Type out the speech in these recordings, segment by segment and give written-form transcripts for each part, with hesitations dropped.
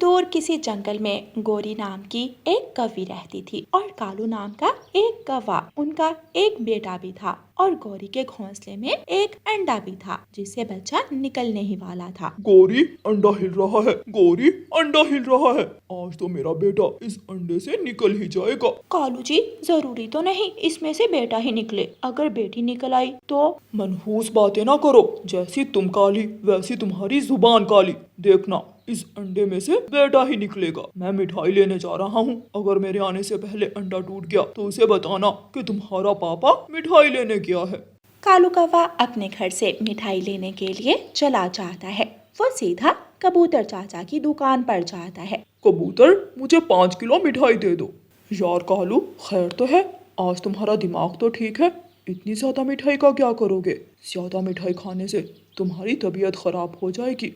दूर किसी जंगल में गोरी नाम की एक कौवी रहती थी और कालू नाम का एक कौवा। उनका एक बेटा भी था और गौरी के घोंसले में एक अंडा भी था जिससे बच्चा निकलने ही वाला था। गौरी अंडा हिल रहा है, गौरी अंडा हिल रहा है। आज तो मेरा बेटा इस अंडे से निकल ही जाएगा। कालू जी, जरूरी तो नहीं इसमें से बेटा ही निकले, अगर बेटी निकल आई तो। मनहूस बातें ना करो, जैसी तुम काली वैसी तुम्हारी जुबान काली। देखना इस अंडे में से बेटा ही निकलेगा। मैं मिठाई लेने जा रहा हूँ, अगर मेरे आने से पहले अंडा टूट गया तो उसे बताना कि तुम्हारा पापा मिठाई लेने गया है। कालू कौवा अपने घर से मिठाई लेने के लिए चला जाता है। वो सीधा कबूतर चाचा की दुकान पर जाता है। कबूतर, मुझे 5 किलो मिठाई दे दो। यार कालू, खैर तो है, आज तुम्हारा दिमाग तो ठीक है। इतनी ज्यादा मिठाई का क्या करोगे? ज्यादा मिठाई खाने से तुम्हारी तबीयत खराब हो जाएगी।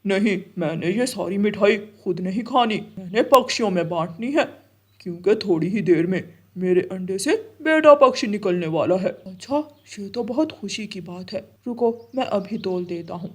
नहीं, मैंने ये सारी मिठाई खुद नहीं खानी, मैंने पक्षियों में बांटनी है, क्योंकि थोड़ी ही देर में मेरे अंडे से बेटा पक्षी निकलने वाला है। अच्छा, ये तो बहुत खुशी की बात है। रुको, मैं अभी तोल देता हूँ।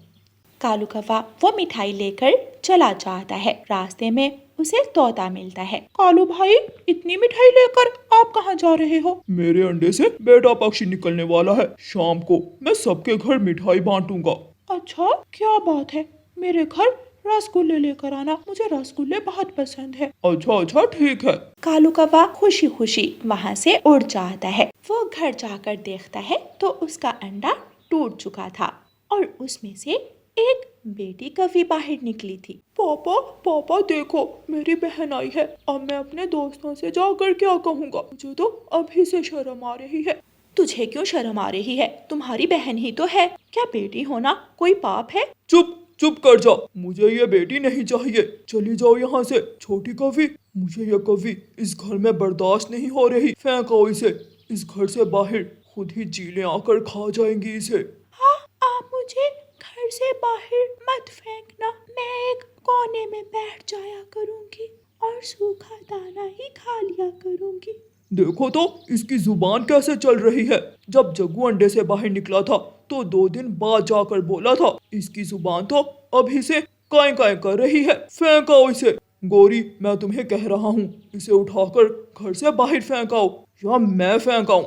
कालू कौवा वो मिठाई लेकर चला जाता है। रास्ते में उसे तोता मिलता है। कालू भाई, इतनी मिठाई लेकर आप कहाँ जा रहे हो? मेरे अंडे से बेटा पक्षी निकलने वाला है, शाम को मैं सबके घर मिठाई बांटूंगा। अच्छा, क्या बात है, मेरे घर रसगुल्ले लेकर आना, मुझे रसगुल्ले बहुत पसंद है। अच्छा अच्छा, ठीक है। कालू कौवा खुशी खुशी वहाँ से उड़ जाता है। वो घर जाकर देखता है तो उसका अंडा टूट चुका था और उसमें से एक बेटी कौवी बाहर निकली थी। पापा पापा देखो, मेरी बहन आई है। अब मैं अपने दोस्तों से जाकर क्या कहूँगा? मुझे तो अभी से शर्म आ रही है। तुझे क्यों शर्म आ रही है? तुम्हारी बहन ही तो है। क्या बेटी होना कोई पाप है? चुप चुप कर जा, मुझे ये बेटी नहीं चाहिए। चली जाओ यहाँ से छोटी कौवी। मुझे ये कौवी इस घर में बर्दाश्त नहीं हो रही। फेंको इसे इस घर से बाहर, खुद ही चीलें आकर खा जाएंगी इसे। हाँ, आप मुझे घर से बाहर मत फेंकना, मैं एक कोने में बैठ जाया करूंगी और सूखा दाना ही खा लिया करूंगी। देखो तो इसकी जुबान कैसे चल रही है। जब जग्गू अंडे से बाहर निकला था तो 2 दिन बाद जाकर बोला था। इसकी जुबान तो अभी से काय काय कर रही है। फेंकाओ इसे। गौरी, मैं तुम्हें कह रहा हूँ, इसे उठाकर घर से बाहर फेंकाओ या मैं फेंकाऊं।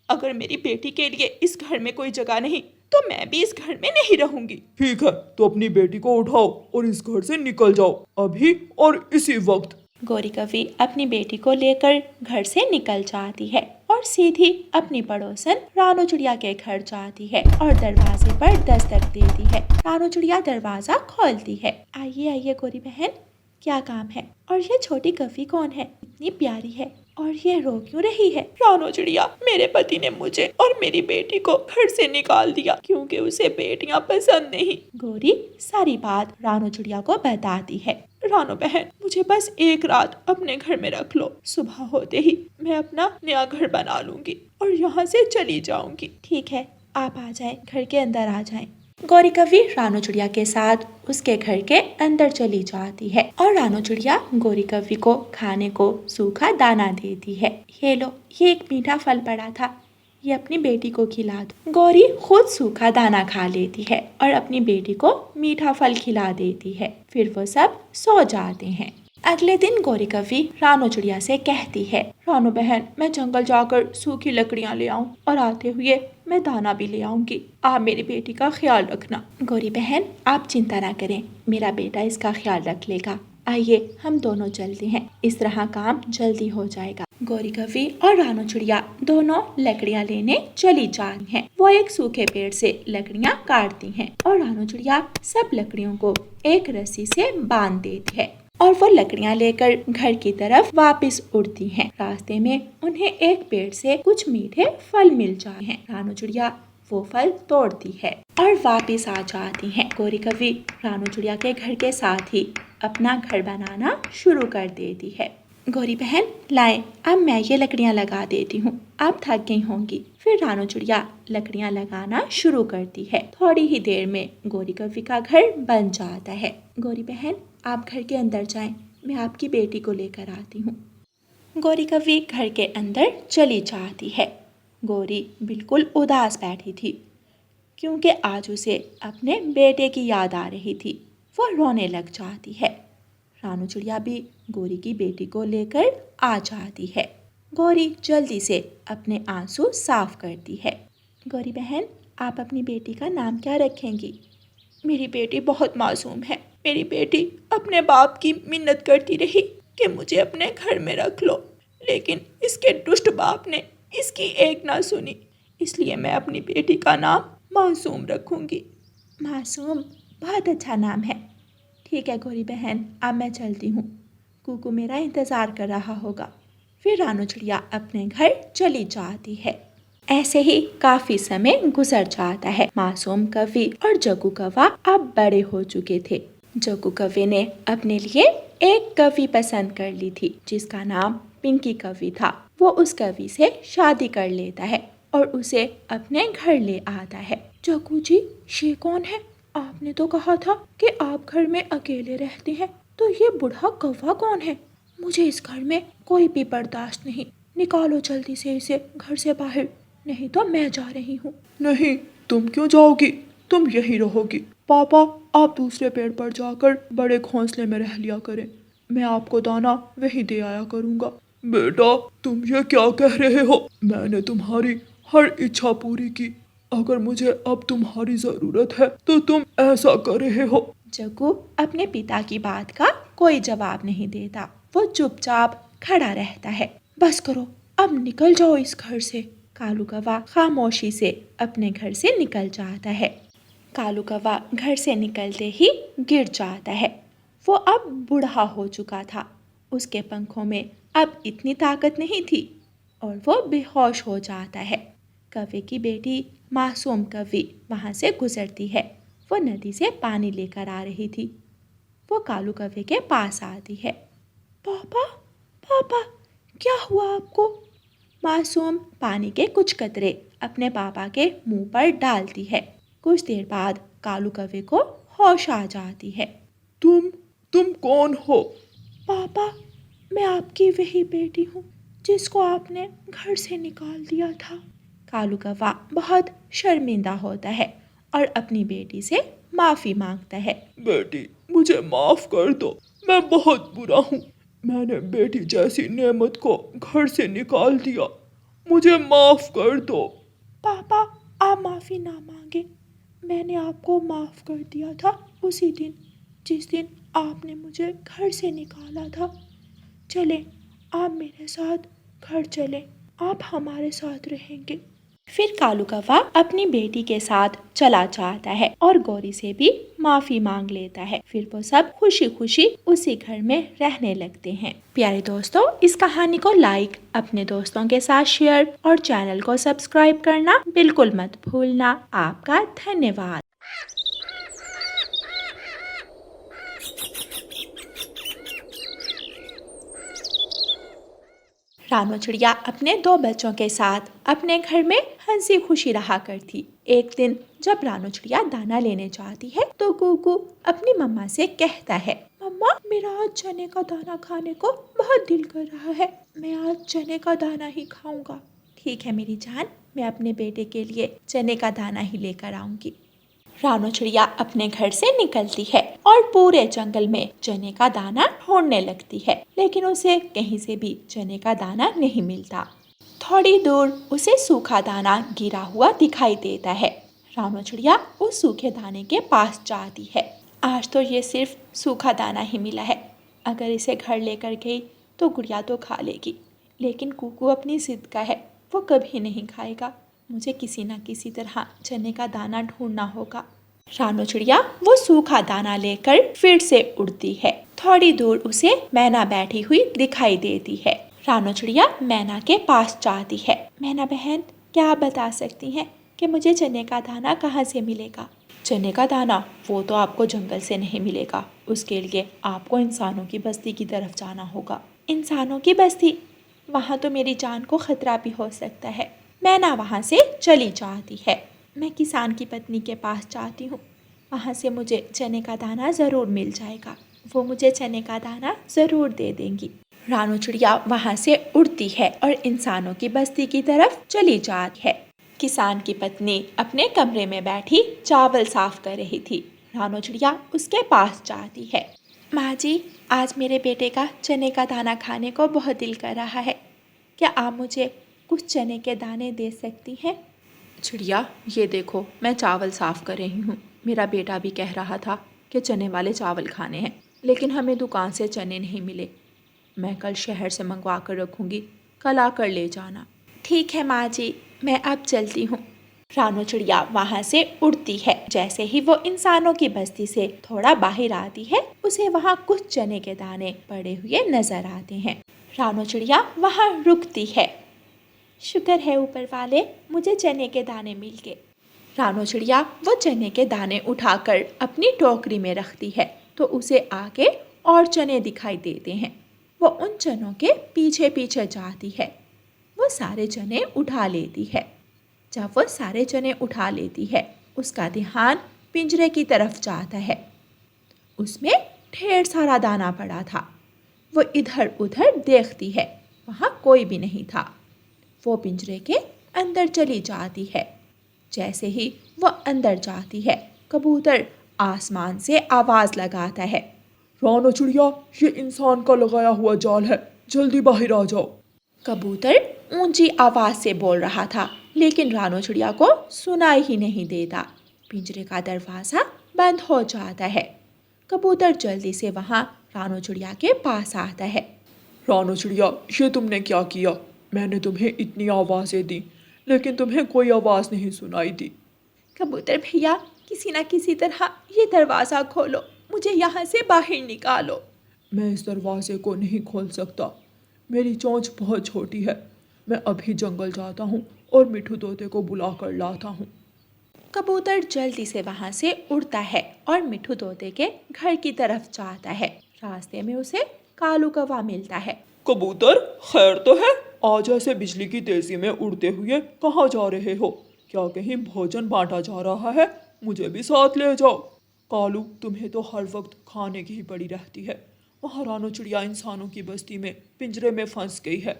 अगर मेरी बेटी के लिए इस घर में कोई जगह नहीं तो मैं भी इस घर में नहीं रहूंगी। ठीक है, तो अपनी बेटी को उठाओ और इस घर से निकल जाओ, अभी और इसी वक्त। गौरी कौवी अपनी बेटी को लेकर घर से निकल जाती है और सीधी अपनी पड़ोसन रानू चिड़िया के घर जाती है और दरवाजे पर दस्तक देती है। रानू चिड़िया दरवाजा खोलती है। आइए आइए गौरी बहन, क्या काम है? और ये छोटी कौवी कौन है? इतनी प्यारी है और ये रो क्यों रही है? रानू चिड़िया, मेरे पति ने मुझे और मेरी बेटी को घर से निकाल दिया क्योंकि उसे बेटियां पसंद नहीं। गौरी सारी बात रानू चिड़िया को बताती है। रानू बहन, मुझे बस एक रात अपने घर में रख लो, सुबह होते ही मैं अपना नया घर बना लूंगी और यहाँ से चली जाऊंगी। ठीक है, आप आ जाएं, घर के अंदर आ जाएं। गौरी कौवी रानू चिड़िया के साथ उसके घर के अंदर चली जाती है और रानू चिड़िया गौरी कौवी को खाने को सूखा दाना देती है। ये लो, ये एक मीठा फल पड़ा था, ये अपनी बेटी को खिला दो। गौरी खुद सूखा दाना खा लेती है और अपनी बेटी को मीठा फल खिला देती है। फिर वो सब सो जाते हैं। अगले दिन गौरी कौवी रानू चिड़िया से कहती है, रानू बहन, मैं जंगल जाकर सूखी लकड़ियाँ ले आऊं और आते हुए मैं दाना भी ले आऊंगी। आप मेरी बेटी का ख्याल रखना। गौरी बहन, आप चिंता ना करें, मेरा बेटा इसका ख्याल रख लेगा। आइए हम दोनों चलते हैं, इस तरह काम जल्दी हो जाएगा। गौरी कौवी और रानू चिड़िया दोनों लकड़ियाँ लेने चली जाती हैं। वो एक सूखे पेड़ से लकड़ियाँ काटती हैं और रानू चिड़िया सब लकड़ियों को एक रस्सी से बांध देती है और वो लकड़ियाँ लेकर घर की तरफ वापस उड़ती हैं। रास्ते में उन्हें एक पेड़ से कुछ मीठे फल मिल जाते हैं। रानू चिड़िया वो फल तोड़ती है और वापस आ जाती हैं। गौरी कौवी रानू चिड़िया के घर के साथ ही अपना घर बनाना शुरू कर देती है। गौरी बहन, लाए, अब मैं ये लकड़ियाँ लगा देती हूँ, आप थक गई होंगी। फिर रानू चिड़िया लकड़ियाँ लगाना शुरू करती है। थोड़ी ही देर में गौरी कौवी का घर बन जाता है। गौरी बहन, आप घर के अंदर जाएं, मैं आपकी बेटी को लेकर आती हूँ। गौरी कौवी घर के अंदर चली जाती है। गौरी बिल्कुल उदास बैठी थी क्योंकि आज उसे अपने बेटे की याद आ रही थी। वो रोने लग जाती है। रानू चिड़िया भी गौरी की बेटी को लेकर आ जाती है। गौरी जल्दी से अपने आंसू साफ करती है। गौरी बहन, आप अपनी बेटी का नाम क्या रखेंगी? मेरी बेटी बहुत मासूम है। मेरी बेटी अपने बाप की मिन्नत करती रही कि मुझे अपने घर में रख लो, लेकिन इसके दुष्ट बाप ने इसकी एक ना सुनी, इसलिए मैं अपनी बेटी का नाम मासूम रखूंगी। मासूम बहुत अच्छा नाम है। ठीक है गौरी बहन, अब मैं चलती हूँ। कुकू मेरा इंतज़ार कर रहा होगा। फिर रानू चिड़िया अपने घर चली जाती है। ऐसे ही काफी समय गुजर जाता है। मासूम कवि और जग्गू कौवा अब बड़े हो चुके थे। जग्गू कवि ने अपने लिए एक कवि पसंद कर ली थी जिसका नाम पिंकी कवि था। वो उस कवि से शादी कर लेता है और उसे अपने घर ले आता है। जग्गू जी, ये कौन है? आपने तो कहा था कि आप घर में अकेले रहते हैं, तो ये बूढ़ा कौवा कौन है? मुझे इस घर में कोई भी बर्दाश्त नहीं। निकालो जल्दी से इसे घर से बाहर, नहीं तो मैं जा रही हूँ। नहीं, तुम क्यों जाओगी? तुम यहीं रहोगी। पापा, आप दूसरे पेड़ पर जाकर बड़े घोंसले में रह लिया करें। मैं आपको दाना वहीं दे आया करूँगा। बेटा, तुम ये क्या कह रहे हो? मैंने तुम्हारी हर इच्छा पूरी की। अगर मुझे अब तुम्हारी जरूरत है तो तुम ऐसा कर रहे हो। जग्गू अपने पिता की बात का कोई जवाब नहीं देता। वो चुपचाप खड़ा रहता है। बस करो, अब निकल जाओ इस घर से। कालू कौवा खामोशी से अपने घर से निकल जाता है। कालू कौवा घर से निकलते ही गिर जाता है। वो अब बूढ़ा हो चुका था। उसके पंखों में अब इतनी ताकत नहीं थी और वो बेहोश हो जाता है। कौवे की बेटी मासूम कवि वहाँ से गुजरती है। वो नदी से पानी लेकर आ रही थी। वो कालू कौवे के पास आती है। पापा, पापा, क्या हुआ आपको? मासूम पानी के कुछ कतरे अपने पापा के मुंह पर डालती है। कुछ देर बाद कालू कौवे को होश आ जाती है। तुम कौन हो? पापा, मैं आपकी वही बेटी हूँ जिसको आपने घर से निकाल दिया था। कालू कौवा बहुत शर्मिंदा होता है और अपनी बेटी से माफी मांगता है। बेटी, मुझे माफ कर दो। मैं बहुत बुरा हूँ। मैंने बेटी जैसी नेमत को घर से निकाल दिया। मुझे माफ कर दो। पापा, आप माफी ना मांगे। मैंने आपको माफ कर दिया था उसी दिन जिस दिन आपने मुझे घर से निकाला था। चलें, आप मेरे साथ घर चलें, आप हमारे साथ रहेंगे। फिर कालू कौवा अपनी बेटी के साथ चला जाता है और गौरी से भी माफी मांग लेता है। फिर वो सब खुशी खुशी उसी घर में रहने लगते हैं। प्यारे दोस्तों, इस कहानी को लाइक, अपने दोस्तों के साथ शेयर और चैनल को सब्सक्राइब करना बिल्कुल मत भूलना। आपका धन्यवाद। रानू चिड़िया अपने 2 बच्चों के साथ अपने घर में हंसी खुशी रहा करती। एक दिन जब रानू चिड़िया दाना लेने जाती है तो कुकू अपनी मम्मा से कहता है, मम्मा, मेरा आज चने का दाना खाने को बहुत दिल कर रहा है। मैं आज चने का दाना ही खाऊंगा। ठीक है मेरी जान, मैं अपने बेटे के लिए चने का दाना ही लेकर आऊंगी। रानू चिड़िया अपने घर से निकलती है और पूरे जंगल में चने का दाना ढूंढने लगती है, लेकिन उसे कहीं से भी चने का दाना नहीं मिलता। थोड़ी दूर उसे सूखा दाना गिरा हुआ दिखाई देता है। रानू चिड़िया उस सूखे दाने के पास जाती है। आज तो ये सिर्फ सूखा दाना ही मिला है। अगर इसे घर लेकर गई तो गुड़िया तो खा लेगी, लेकिन कुकू अपनी जिद का है, वो कभी नहीं खाएगा। मुझे किसी न किसी तरह चने का दाना ढूंढना होगा। रानू चिड़िया वो सूखा दाना लेकर फिर से उड़ती है। थोड़ी दूर उसे मैना बैठी हुई दिखाई देती है। रानू चिड़िया मैना के पास जाती है। मैना बहन, क्या आप बता सकती हैं कि मुझे चने का दाना कहाँ से मिलेगा? चने का दाना वो तो आपको जंगल से नहीं मिलेगा। उसके लिए आपको इंसानों की बस्ती की तरफ जाना होगा। इंसानों की बस्ती? वहाँ तो मेरी जान को खतरा भी हो सकता है। मैना वहाँ से चली जाती है। मैं किसान की पत्नी के पास जाती हूँ, वहाँ से मुझे चने का दाना ज़रूर मिल जाएगा। वो मुझे चने का दाना ज़रूर दे देंगी। रानू चिड़िया वहाँ से उड़ती है और इंसानों की बस्ती की तरफ चली जाती है। किसान की पत्नी अपने कमरे में बैठी चावल साफ कर रही थी। रानू चिड़िया उसके पास जाती है। माँ जी, आज मेरे बेटे का चने का दाना खाने को बहुत दिल कर रहा है। क्या आप मुझे कुछ चने के दाने दे सकती हैं? चिड़िया, ये देखो, मैं चावल साफ़ कर रही हूँ। मेरा बेटा भी कह रहा था कि चने वाले चावल खाने हैं, लेकिन हमें दुकान से चने नहीं मिले। मैं कल शहर से मंगवा कर रखूँगी, कल आकर ले जाना। ठीक है माँ जी, मैं अब चलती हूँ। रानू चिड़िया वहाँ से उड़ती है। जैसे ही वो इंसानों की बस्ती से थोड़ा बाहर आती है, उसे वहाँ कुछ चने के दाने पड़े हुए नजर आते हैं। रानू चिड़िया वहाँ रुकती है। शुक्र है ऊपर वाले, मुझे चने के दाने मिल गए। रानू चिड़िया वो चने के दाने उठाकर अपनी टोकरी में रखती है तो उसे आगे और चने दिखाई देते हैं। वो उन चनों के पीछे पीछे जाती है। वो सारे चने उठा लेती है। जब वो सारे चने उठा लेती है, उसका ध्यान पिंजरे की तरफ जाता है। उसमें ढेर सारा दाना पड़ा था। वो इधर उधर देखती है, वहाँ कोई भी नहीं था। वो पिंजरे के अंदर चली जाती है। जैसे ही वो अंदर जाती है, कबूतर आसमान से आवाज़ लगाता है। रानू चिड़िया, ये इंसान का लगाया हुआ जाल है, जल्दी बाहर आ जाओ। कबूतर ऊंची आवाज़ से बोल रहा था, लेकिन रानू चिड़िया को सुनाई ही नहीं देता। पिंजरे का दरवाज़ा बंद हो जाता है। कबूतर जल्दी से वहाँ रानू चिड़िया के पास आता है। रानू चिड़िया, ये तुमने क्या किया? मैंने तुम्हें इतनी आवाज़ें दी, लेकिन तुम्हें कोई आवाज़ नहीं सुनाई दी। कबूतर भैया, किसी न किसी तरह ये दरवाज़ा खोलो, मुझे यहाँ से बाहर निकालो। मैं इस दरवाजे को नहीं खोल सकता, मेरी चोंच बहुत छोटी है। मैं अभी जंगल जाता हूँ और मिठू तोते को बुला कर लाता हूँ। कबूतर जल्दी से वहाँ से उड़ता है और मिठू तोते के घर की तरफ जाता है। रास्ते में उसे कालू कौवा मिलता है। कबूतर, खैर तो है? आज ऐसे बिजली की तेजी में उड़ते हुए कहाँ जा रहे हो? क्या कहीं भोजन बांटा जा रहा है? मुझे भी साथ ले जाओ। कालू, तुम्हें तो हर वक्त खाने की ही पड़ी रहती है। वहाँ रानू चिड़िया इंसानों की बस्ती में पिंजरे में फंस गई है।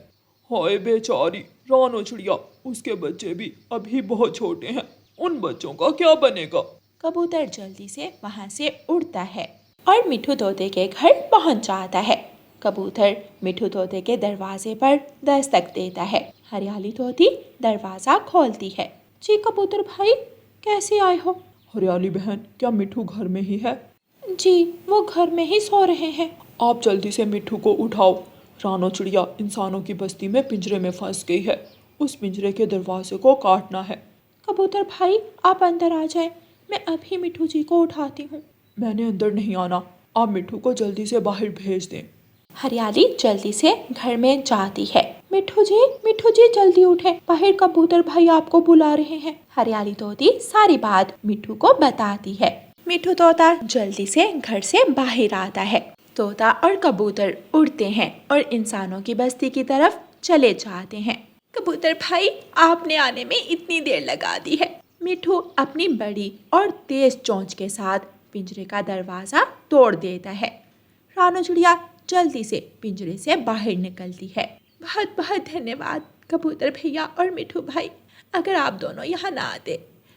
हाय बेचारी रानू चिड़िया, उसके बच्चे भी अभी बहुत छोटे हैं, उन बच्चों का क्या बनेगा? कबूतर जल्दी से वहाँ से उड़ता है और मिठू तोते के घर पहुँच जाता है। कबूतर मिठू तोते के दरवाजे पर दस्तक देता है। हरियाली तोती दरवाज़ा खोलती है। जी कबूतर भाई, कैसे आए हो? हरियाली बहन, क्या मिठू घर में ही है? जी, वो घर में ही सो रहे हैं। आप जल्दी से मिठू को उठाओ। रानू चिड़िया इंसानों की बस्ती में पिंजरे में फंस गई है। उस पिंजरे के दरवाजे को काटना है। कबूतर भाई, आप अंदर आ जाएं, मैं अभी मिठू जी को उठाती हूँ। मैंने अंदर नहीं आना, आप मिठू को जल्दी से बाहर भेज दें। हरियाली जल्दी से घर में जाती है। मिठू जी जल्दी उठे, बाहर कबूतर भाई आपको बुला रहे हैं। हरियाली तोती सारी बात मिठू को बताती है। मिठू तोता जल्दी से घर से बाहर आता है। तोता और कबूतर उड़ते हैं और इंसानों की बस्ती की तरफ चले जाते हैं। कबूतर भाई, आपने आने में इतनी देर लगा दी है। मिठू अपनी बड़ी और तेज चोंच के साथ पिंजरे का दरवाजा तोड़ देता है। रानू चिड़िया जल्दी से पिंजरे से बाहर निकलती है। बहुत बहुत धन्यवाद कबूतर भैया और मिठू भाई। अगर आप दोनों यहाँ ना आते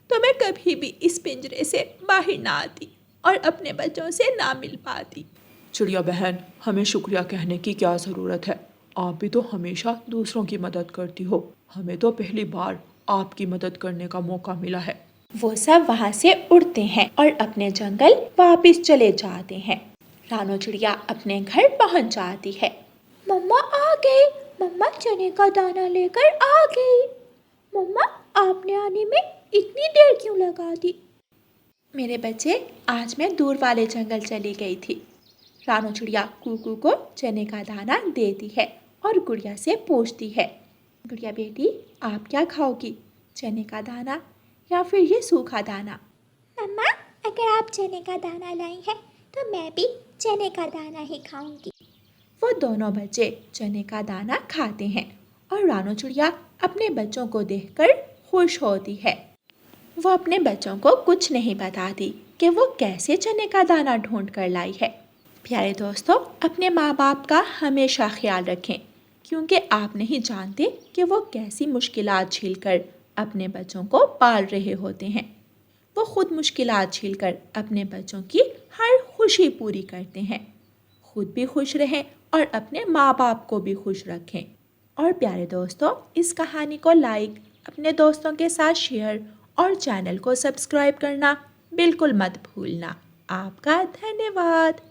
तो मैं कभी भी इस पिंजरे से बाहर ना आती और अपने बच्चों से ना मिल पाती। चिड़िया बहन, हमें शुक्रिया कहने की क्या ज़रूरत है? आप भी तो हमेशा दूसरों की मदद करती हो। हमें तो पहली बार आपकी मदद करने का मौका मिला है। वो सब वहाँ से उड़ते हैं और अपने जंगल वापस चले जाते हैं। रानू चिड़िया अपने घर पहुँच जाती है। मम्मा आ गई, मम्मा चने का दाना लेकर आ गई। मम्मा, आपने आने में इतनी देर क्यों लगा दी? मेरे बच्चे, आज मैं दूर वाले जंगल चली गई थी। रानू चिड़िया कुकू को चने का दाना देती है और गुड़िया से पूछती है, गुड़िया बेटी, आप क्या खाओगी, चने का दाना या फिर ये सूखा दाना? मम्मा, अगर आप चने का दाना लाई हैं तो मैं भी चने का दाना ही खाऊंगी। वो दोनों बच्चे चने का दाना खाते हैं और रानू चिड़िया अपने बच्चों को देखकर खुश होती है। वो अपने बच्चों को कुछ नहीं बताती कि वो कैसे चने का दाना ढूंढ कर लाई है। प्यारे दोस्तों, अपने माँ बाप का हमेशा ख्याल रखें, क्योंकि आप नहीं जानते कि वो कैसी मुश्किलात झेलकर अपने बच्चों को पाल रहे होते हैं। वो खुद मुश्किलात झेलकर अपने बच्चों की हर खुशी पूरी करते हैं। खुद भी खुश रहें और अपने माँ बाप को भी खुश रखें। और प्यारे दोस्तों, इस कहानी को लाइक, अपने दोस्तों के साथ शेयर और चैनल को सब्सक्राइब करना बिल्कुल मत भूलना। आपका धन्यवाद।